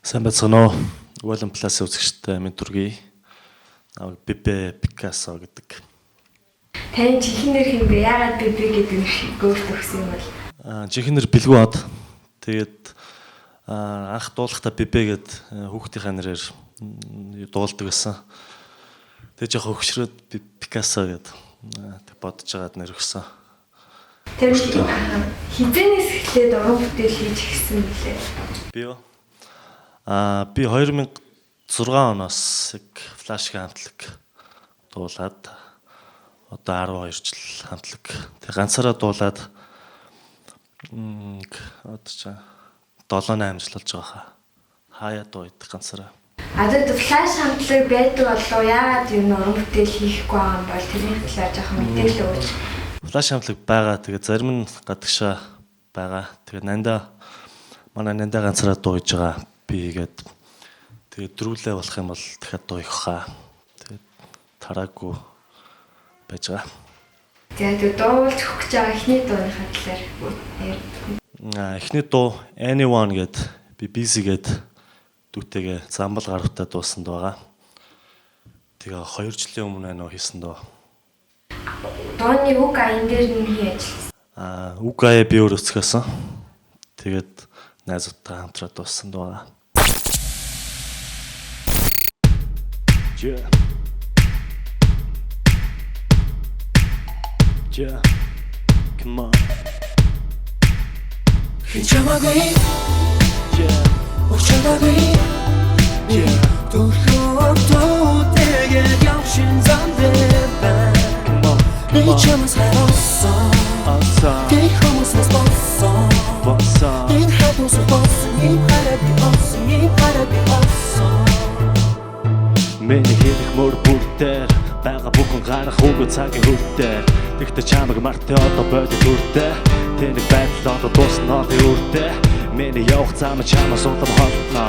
Сайн байцгаана уу? Уолан Плас үзэгчтэй минь Тургий. Намайг Бибе Пикассо гэдэг. Таны жинхэнэ нэр хэм бэ? Яагаад Бибе гэдэг нэр өөртөө өгсөн юм бол? Жинхэнэ нэр Бэлгүү ад. Тэгээд анх дуулахдаа Бибе гэд хүүхдийнхаа нэрээр дуулдаг гэсэн. Тэгээд жоохон хөгшрөөд Пикассо гэд бодож байгаад нэр өгсөн. Тэр хизээнээс эхлээд уран бүтээл хийж эхэлсэн билээ. Би юу? Би 2006 оноос флашк хамтлаг дуулаад одоо 12 жил хамтлаг. Тэг ганцаараа дуулаад одоо ч 7-8 жил болж байгаа хаа. Хаяа дуу идэх ганцаараа. Тэгэд флаш хамтлаг байдаг болоо яагаад юу уран бүтээл хийхгүй байгаа юм бол тэрний талаар жоохон мэдээлэл өгөөч. Флаш хамтлаг байгаа. Тэгээ зарим нь гадагшаа байгаа. Тэгээ манай нандаа ганцаараа дуу хийж байгаа. Би игээд тэгээд дөрүүлээ болох юм бол дахиад дуу их хаа. Тэгээд тараагүй байж байгаа. Тэгээд дуулж өгч байгаа эхний дууныхаа талаар ярь. Эхний дуу Anyone гэд би Busy гэд дүүтэйгээ замбал гаруйтай дуусан дуу байгаа. Тэгээ 2 жилийн өмнө нөө хийсэн дуу. Дууны үг аян дээр нь хий ажилласан. Үг аяа би өөр өцгөөсөн. Тэгээд найзуудтай хамтраад дуусан дуу байгаа. Yeah. Yeah. Come on. Hichamagui. Yeah. Ochadagui. Yeah. Tu tege yakshin zandeba. Come on. Hichamas harosa. Awesome. Ke homus bossa. Bossa. In hados bossa. In harabi bossa. Миний хэлэх мөр бүртээр байгаа бүхэн гарах үгүй цагийн хүртээр тэгтээ чамайг мартай одоо бодит үртэй тэнийг байдал одоо дуусна олон үртэй миний явах зам чамаас улам холтно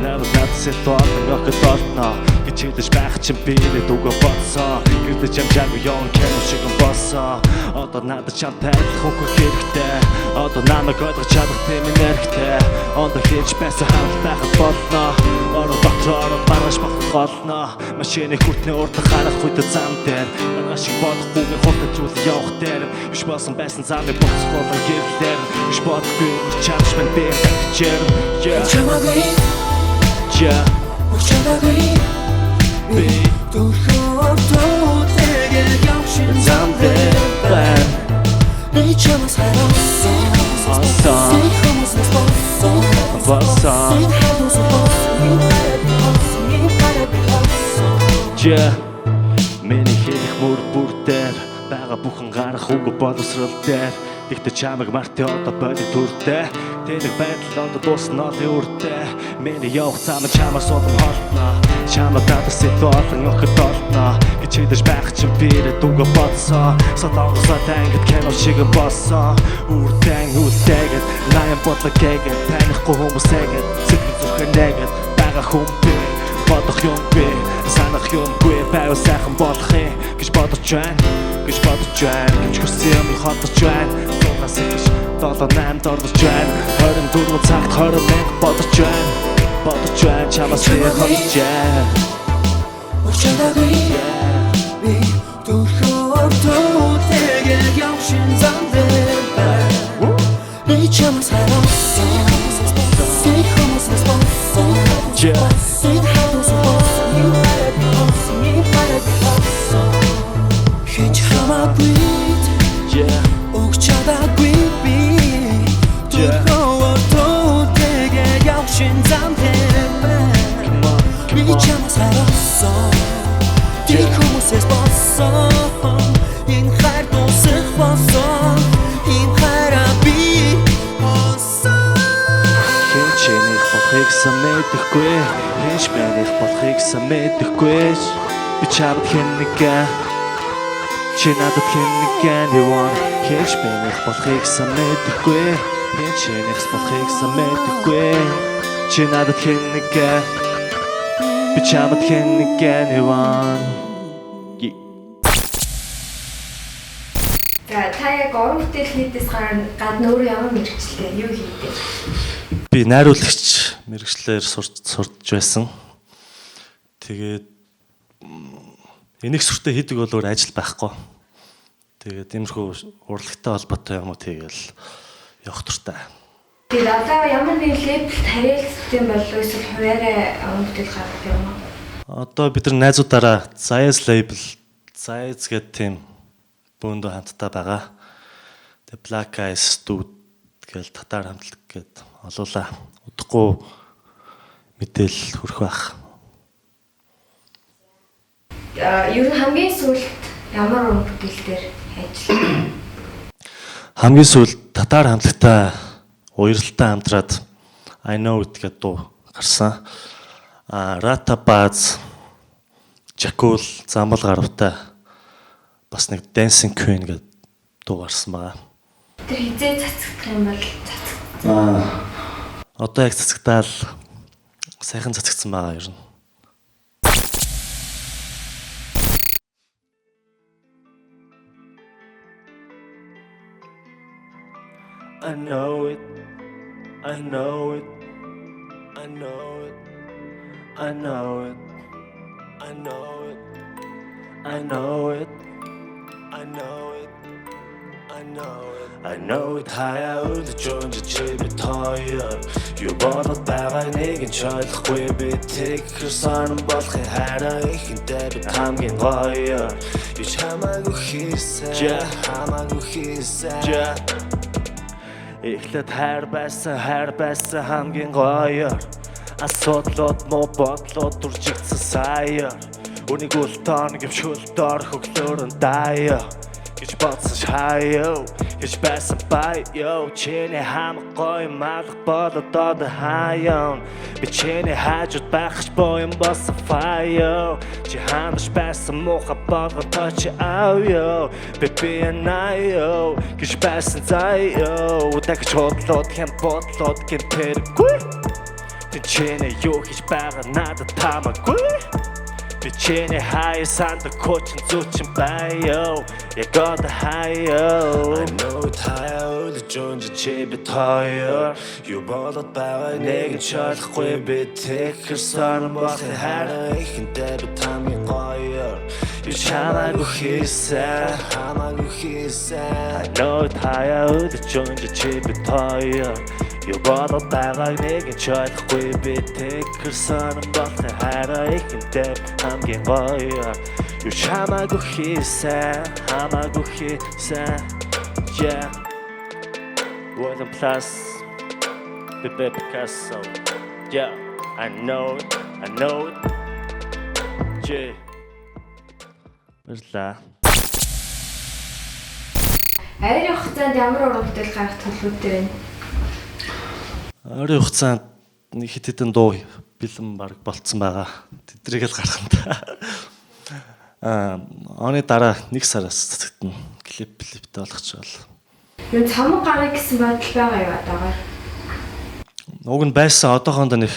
надад сэтуал нөхөд болтно гэж хэлж байх чинь би нэг үгүй бодсон гэдэг чамжаагүй юм кэм шиг болсон одоо надад чам тайлах үгүй хэрэгтэй одоо намайг ойлгож чадах тийм энергтэй одоо хийж байсан хамт байхад болно орон дотроо маргаш болно машины хүртний урд харах үед зам дээр маргаш шиг бодохгүй хурдан зүйл явах дээр биш болсон байсан замыг буцуулан гэрлээр биш бодохгүй чамш мэн би чэр Hichamagui. Yeah. Ochadagui. Би Tu tege yakshin zandeba. Hichamas harosa. Awesome. Ke homus bossa. Bossa. In hados bossa. In harabi bossa. Yeah. Миний хэлэх мөр бүртээр байгаа бүхэн гарах үгүй боловсрал дээр тэгтээ чамайг мартай одоо бодит үртэй тэнийг байдал одоо дуусна олон үртэй миний явах зам чамаас улам холтно чамайг дадас олон өхөд олно гэж хэлж байх чинь би дүүгээ бодсон сатангасаа тангид кино шиг болсон үртэн үлдээгээд лайм бодлоггээд танихгүй хүмүүсээгээд сэтгэл зүрхэн нэгэд байгаа хүн би бодох юм би санах юмгүй байвал сайхан болох юм гэж бодож байна гэж хүссэн юм хотож байна зугаас их 7-8 ордож байна 24 цагт 20 мянга бодож байна чамаас би хотож байна Ochadagui. Tu tege yakshin zandeba. Hichamas harosa. Ke homus bossa. Yeah. In hados bossa. In harabi bossa. Hichamagui. Yeah. Ochadagui. Tu tege yakshin zandeba. Come on. Hichamas harosa. Ke homus bossa. In hados bossa. In harabi bossa. Хинчэних болохыг сан мэдэхгүй хинч мэнийх болохыг сан мэдэхгүй би чамд хиннэгэн чи надад хиннэгэн яваа хинч мэнийх болохыг сан мэдэхгүй хинчэних болохыг сан мэдэхгүй чи надад хиннэгэн би чамд хиннэгэн яваа За та яг уран бүтээл хийдээс гадна өөр ямар мэргэжилтэй юу хийдэг? би найруулагч мэргэжлэр сурч байсан. Тэгээд энийг сүртэй хийдэг бол өөр ажил байхгүй. Тэгээд иймэрхүү урлагтай холбоотой юм уу тэгэл явах туртай. Тэгээд одоо ямар нэг лейблд харилцдаг юм болов уу эсвэл хуваараа өмгдөл гаргах юм уу? Одоо бид нар найзуудаараа Zayas label, Zayas гэдэг тийм бөөндөө хамтдаа байгаа. Тэгээд Black Eyes Studio гэж татар хамтлаг гээд олуулаа. Удахгүй мэдээлэл хүрэх байх. Ер нь хамгийн сүүлд ямар өмгдөл дээр ажиллав? Хамгийн сүүлд татар хамтлагтай уяралтай хамтраад I know it гэдэг дуу гарсан. Rata Baz, Jakul замбал гаравтай бас нэг Dancing Queen гэдэг дуу гарсан байгаа. Тэр хизээ цацгдах юм бол цацгд. Одоо яг цацгдаал сайхан цацгдсан байгаа ер нь. I know it. I know it. I know it. I know it. I know it. I know it. I know it. I know it. I know it. Хаяа өдөж чибэ тоёр. Юу бодод байгаа нэг нь ойлгохгүй би тэр сан болохын хараа ихэнтэй би хамгийн гоё. Юу хамаагүй хийсэн. Хамаагүй хийсэн. Эхлээд хайр байсан хамгийн гоё. Асуудлууд муу бодлууд дүржигдсэн сая. Үнийг үлтон гівшүүл дор хөглөөрөн даяа. Гэж бодсон шаяа. Гэж байсан баяа. Чиний хамаг гоё малх болоод одоо хаяа. Би чиний хажууд байхч боём болсон фаяа. Чи хандаж байсан муха болгон точ авё. Би наяа. Гэж байсан заяа. Удагч хотлоод хэн бодлоод гэн тэргүй. Чиний юу хийж байгаа надад таамаггүй. Би чиний хаяа санд кочин зүүчин байё. Яг одоо хаяа. I know it хаяа өдөж чибэ тоёр. Юу болоод байгаа нэг нь ойлгохгүй би тэр сан болохын хараа ихэнтэй би хамгийн гоё. Юу хамаагүй хийсэн. I know it хаяа өдөж чибэ тоёр. Юу болоод байгаа нэг нь ойлгохгүй би тэр сан болохын хараа ихэнтэй хамгийн гоё. Юу хамаагүй хийсэн. Yeah. One plus the Picasso. Yeah, I know it. Yeah. Баярлалаа. Ойрын хугацаанд ямар урамтай гарах төлөвтэй вэ? Ойрын хугацаанд нэг хэд хэдэн дуу бэлэн баг болцсон байгаа. Тэдрийг л гаргах юм да. Оны дараа нэг сараас цацгдана. Клиптэй болгоч бол. Юу цамаг гарах гэсэн бодол байгаа юу одоогоор? Уг нь байсан одоохондоо нэг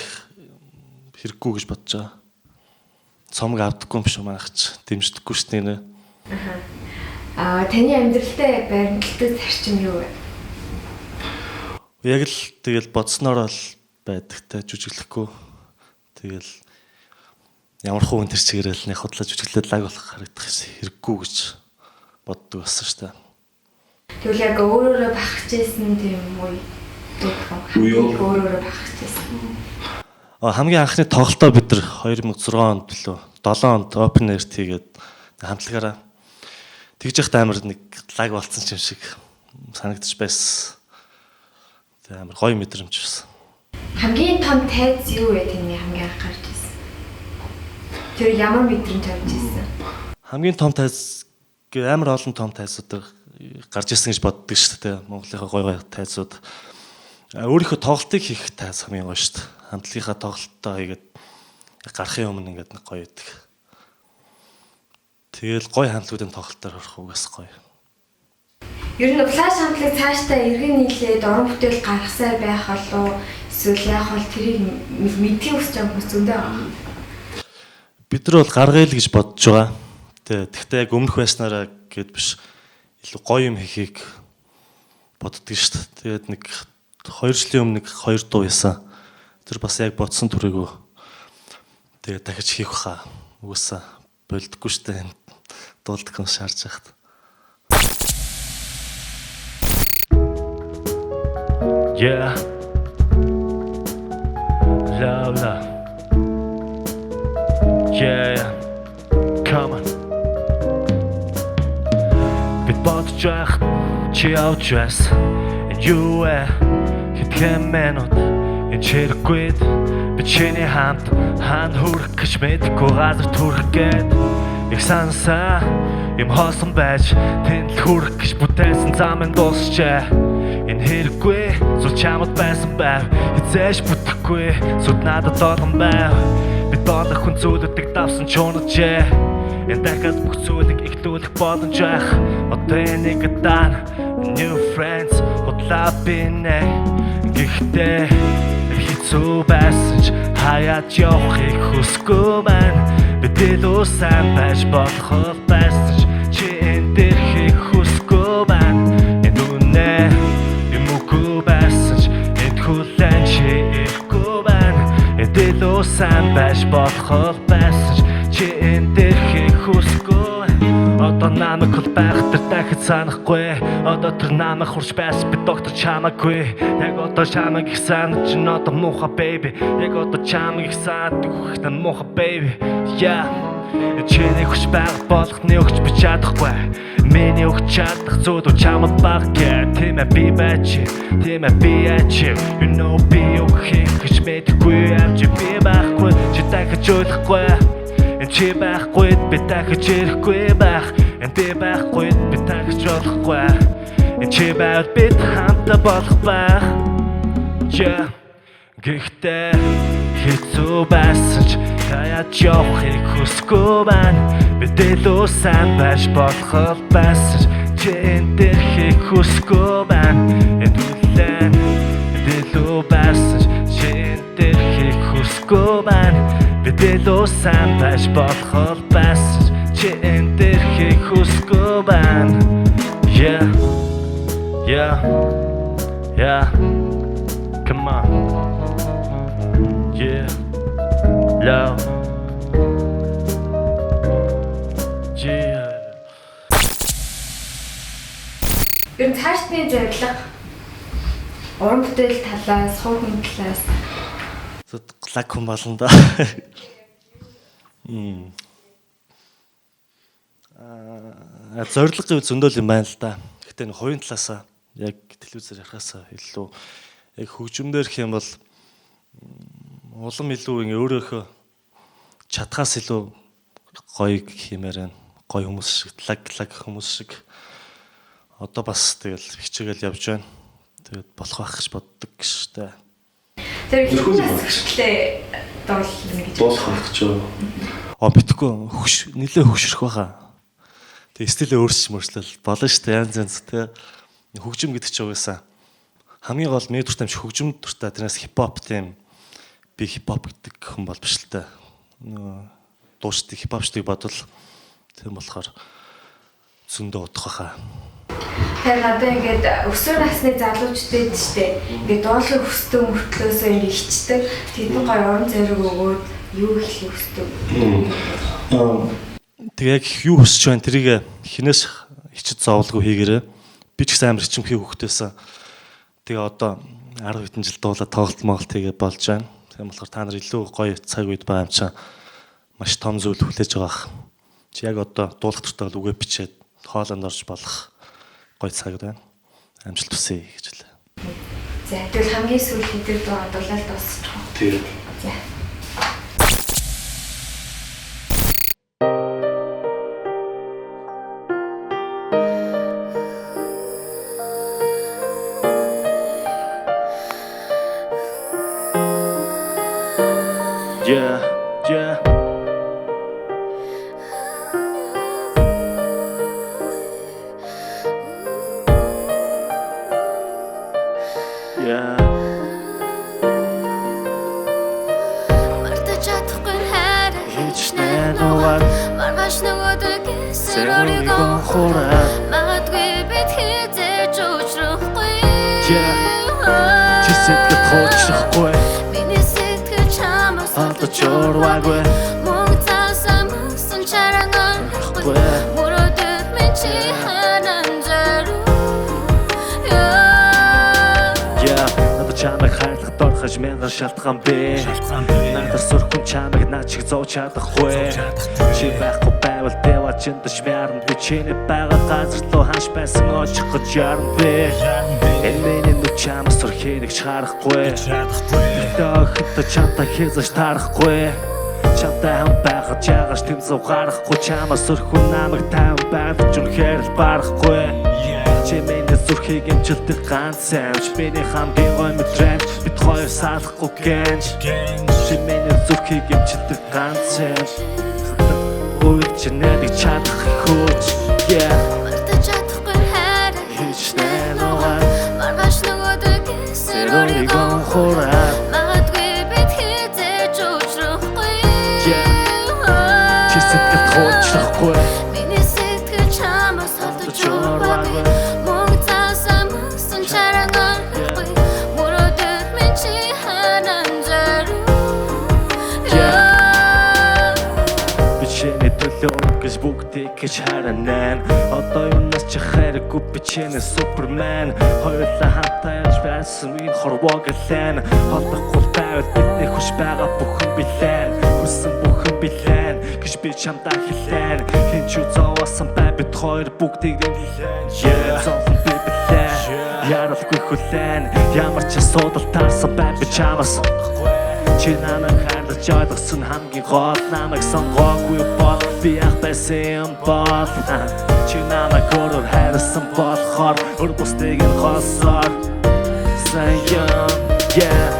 хэрэггүй гэж бодож байгаа. Цомог авдаггүй юм шиг манайхч дэмждэггүй шүү дээ. Таны амьдралтай баримталтай зарчим юу вэ? Яг л тэгэл бодсноор л байдагтай жүжиглэхгүй. Тэгэл ямар хувийн тэр чигээрэл нэг худлаа жүжиглээд лаг болох харагдах хэрэггүй гэж боддог байсан шүү дээ. Тэгвэл яг өөрөөрөө бахчихсан тийм үе дүүх. Өөрөөрөө бахчихсан. Хамгийн анхны тоглолтоо бид нар 2006 онд лөө 7 онд open air хийгээд хамтлагаараа тэгж яхад амар нэг лаг болцсон юм шиг санагдаж байсан. Тэг амар гоё мэдрэмж байсан. Хамгийн том тайз юу вэ таны хамгийн анх гарч ирсэн? Тэр ямар мэдрэмж авч ирсэн? Хамгийн том тайз амар олон том тайзууд гарч ирсэн гэж боддог шүү дээ. Монголынхаа гоё тайзууд. Өөрийнхөө тоглолтыг хийх тайз хамгийн гоё шүү дээ. Хамтлагийнхаа тоглолтоо хийгээд гарахын өмнө ингээд нэг гоё идэг. Тэгэл гоё хамтлагуудын тоглолтоор орох угаас гоё. Ер нь флаш хамтлаг цаашдаа эргэн нийлээд уран бүтээл гаргасаар байх болов эсвэл яах бол тэрийг мэдхийг хүсэж байгаа хүмүүс зөндөө байгаа. Бид нар бол гаргая л гэж бодож байгаа. Тэгтээ яг өмнөх байснараа гэд биш илүү гоё юм хийхийг боддөг шүү дээ. Тэгээд нэг 2 жилийн өмнө 2 дуу ясан. Тэр бас яг бодсон түрээгүй. Тэгээ дахиж хийх хаа. Угсаа болдоггүй штэ. Дуулдаг юм шаарч яхад. Yeah. La la. Yeah. Come on. Bit бодож байх чи явж байсан. And you хитгэн минут энэ чирэггүйд би чиний хамт хаана хүрэх гэж мэдэхгүй газар түрэх гээд их сансаа юм хоосон байж тэнд хүрэх гэж бүтээсэн замын дуусчээ. Энэ хэрэггүй зүр чамд байсан байв хизээш бүтэхгүй сүд надад долгон байв би доолох хүн зүйлүүдийг давсан чуунажээ. Энэ дахиад бүх зүйлийг ихлүүлэх боломж байх. Одоо энийг даана new friends худлаа бинэ. Гэхдээ хэцүү байсан ч хаяад явахыг хүсгүй байна. Би дэлүү сайн байж болох байсан ч чи энэ дээр хийх хүсгүй байна. Энэ үнэ юм үгүй байсан ч энэ хүлэн чи ирэхгүй байна. Энэ дэлүү сайн байж болох байсан ч чи энэ дээр хийх хүсгүй. Одоо намайг хөл байх тэр дахид санахгүй. Одоо тэр намайг хурж байс би доктор чамаагүй. Яг одоо чамайг их санаж чинь одоо муха baby. Яг одоо чамайг их санаад өгөх муха baby. Yeah. Чиний хүч байх болгохны өгч би чадахгүй. Миний өгч чадах зүйл чамд баг гэ. Тийм ээ би байж. Тийм ээ би яач. You know би өгөх гэж мэдгүй авч би байхгүй. Чи дахиж ойлгохгүй. Энэ чи байхгүй би дахиж ирэхгүй байх. Энэ би байхгүй би дахиж болохгүй. Энэ чи байвал бид хамтаа болох байх. Yeah. Гэхдээ хэцүү байсан ч хаяад явахыг хүсгүй байна. Би дэлүү сайн байж болох байсан ч чи энэ дээр хийх хүсгүй байна. Энэ хүлэн дэлүү байсан ч чи энэ дээр хийх хүсгүй байна. Би дэлүү сайн байж болох байсан ч чи энэ дээр хийх хүсгүй байна. Yeah. Yeah. Yeah. Come on. Yeah. Love. Yeah. Ер нь цаашдын зорилго уран бүтээл талаас, хувь хүн талаас Лаг хүн болно да. Зорилго гэвэл зөндөл юм байна л да. Гэхдээ энэ хувийн талаасаа яг телевизээр ярихаасаа илүү яг хөгжмөндөр гэх юм бол улам илүү ингээ өөрөөхөө чадхаас илүү гоё хэмээр байна. Гоё хүмүүс шиг, лаг хүмүүс шиг. Одоо бас тэгэл хичээгээл явж байна. Тэгээд болох байх гэж боддог штэ. Тэр хинээс хөшөлтэй дуулна гэж болох байх ч юу. Битгэхгүй нэлээ хөшрөх байхаа. Тэгээ стилээ өөрчлөл болно штэ янз янз тэ. Хөгжим гэдэг чинь угаасаа хамгийн гол миний дуртай юм шиг хөгжим дуртай. Тэрнээс хипхоп тийм би хипхоп гэдэг хүн бол биш л та. Дууштай хипхопчдыг бодвол тийм болохоор зөндөө удах байхаа. Тэгэхээр одоо ингээд өсвөр насны залуучдад штэ ингээд дуулахыг хүсдэг мөртлөөсөө ингээд ичдэг. Тэдний гоё уран зориг өгөөд юу хийх хүсдэг. Тэгээ яг юу хүсэж байна тэрийг хинээс хичэд зовлгүй хийгээрэй. Би ч гэсэн амар хичмхий хөвгтөөсөн. Тэгээ одоо 10 хэдэн жил дуулаад тоглолт моголт хийгээ болж байна. Тийм болохоор та нар илүү гоё цаг үед байгаа юм чинь маш том зүйл хүлээж байгаах. Чи яг одоо дуулах туртаа бол үгээ бичээд хоолонд орж болох гоё цаг байна. Амжилт хүсье гэж хэлээ. За тэгвэл хамгийн сүүлийн дээр дуулаад дуусчих. Тийм. За. Yeah, yeah. Yeah. Мартаж чадахгүй хайр Хичнээн угаад маргааш нөгөөдөө сэр өөрийгөө хураад магадгүй бид хизээж уучлахгүй. Yeah. сэтгэл хуучрахгүй Миний сэтгэл чамаас алдаж урваагүй мөн цаасаа мөсөн чаран олохгүй мөрөдөд минь чи ханан заруу надад чамайг хайрлах дорхож мянган шалтгаан бэ надад сүрхэн чамайг наад шиг зовж чадахгүй чи байхгүй байвал дэва чиндэж мярн би чиний байгаа газар руу ханш байсан очих гэж яран бэ миний нүд чамаас сүр хэрэг харахгүй охид чамтай хийзэж тарахгүй чамтай хам байхад чаагаш тэмцүү гарахгүй чамаас сүрхэн намайг тайван байдаг ч үнэхээр л барахгүй чи миний зүрхийг эмчилдэг ганц амж миний хамгийн гой мэдрэмж бид хоёр салахгүй гэнж чи миний зүрхийг эмчилдэг ганц амж үйл чи надыг чадах хүч мартаж чадахгүй хайр хийж нэлooгаа маргааш нөгөөдөр гисэн өөрийгөө хураа магадгүй бид хизээж уучлахгүй чи сэтгэл хуучрахгүй миний сэтгэл чамаас алдаж урваагүй мөн цаасаа мөсөн чаран олохгүй мөрөдөд минь чи ханан заруу Бичээний төлөө гэж бүгдийг гэж харанаа одоо юунаас ч хайргүй бичээний супермен хоёулаа хамтаа явж байсан минь хорвоо гэлэн холдохгүй байвал бидний хүч байгаа бүхэн билэн хүссэн бүхэн билэн гэж би чамдаа хэлэн хэн ч зовоосон бай бид хоёр бүгдийг хэлэн зовхон би билэн яралгүй хүлэн ямар ч асуудал таарсан бай би чамаас чи намайг хайрлаж ойлгосон хамгийн гол намайг сонгоогүй бол би ах байсан юм бол чи намайг өөрөөр хайрласан болохоор өр бусдыг нь хосоор саяам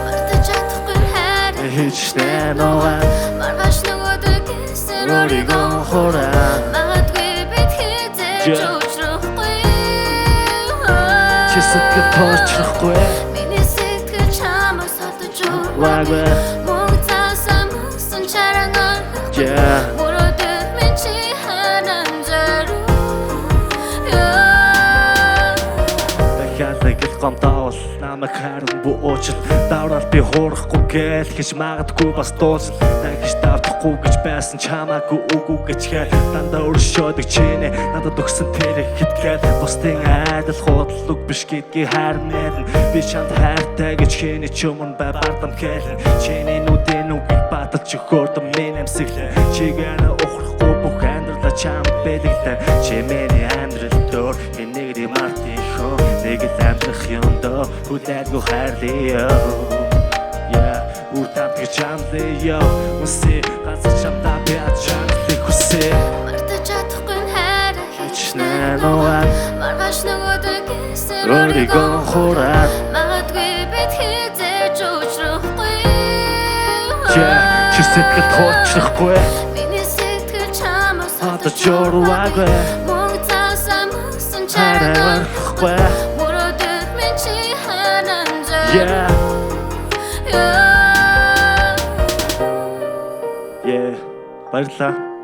мартаж чадахгүй хайр хийж нэлooгаа маргааш нөгөөдөр гисэн өөрийгөө хураа магадгүй бид хизээж уучлахгүй чи сэтгэл хуучрахгүй миний сэтгэл чамаас алдаж ваагүй мөн цаасаа мөсөн чаран олохгүй мөрөдөд минь чи ханан заруу дахиад гэл гомдоол намайг харин буучил даврал би хуурахгүй гээл гэж магадгүй бас дуусал дахиж давтахгүй гэж байсан чамаагүй үгүй гэж хэл дандаа өршөөдөг чинээ надад өгсөн тэр хитгээл бусдын айдал худлаг биш гэдгийг харнаа би чамд хайртай гэж хэний ч өмнө бай бардам хэлэн чиний нүдэн үгийг баталж өгөөд минь амсэглэн чигээр ухрахгүй бүх амьдралаа чамд бэлгэлэн чи миний амьдрал дөр энэгээр мартих нэг л амьдрах юм доо хүлээдгүй хайрлаа Утам гэж чамлаа үсээ ганц чамдаа би ачааллыг хүсээ мартаж чадахгүй хайр хийж нэлooгаа маргааш нөгөөдөр гисэн өөрийгөө хураа магадгүй бид хизээж уучлахгүй чи сэтгэл хуучрахгүй миний сэтгэл чамаас алдаж урваагүй мөн цаасаа мөсөн хараа чаран барахгүй мөрөдөд минь чи ханан заруу баярлалаа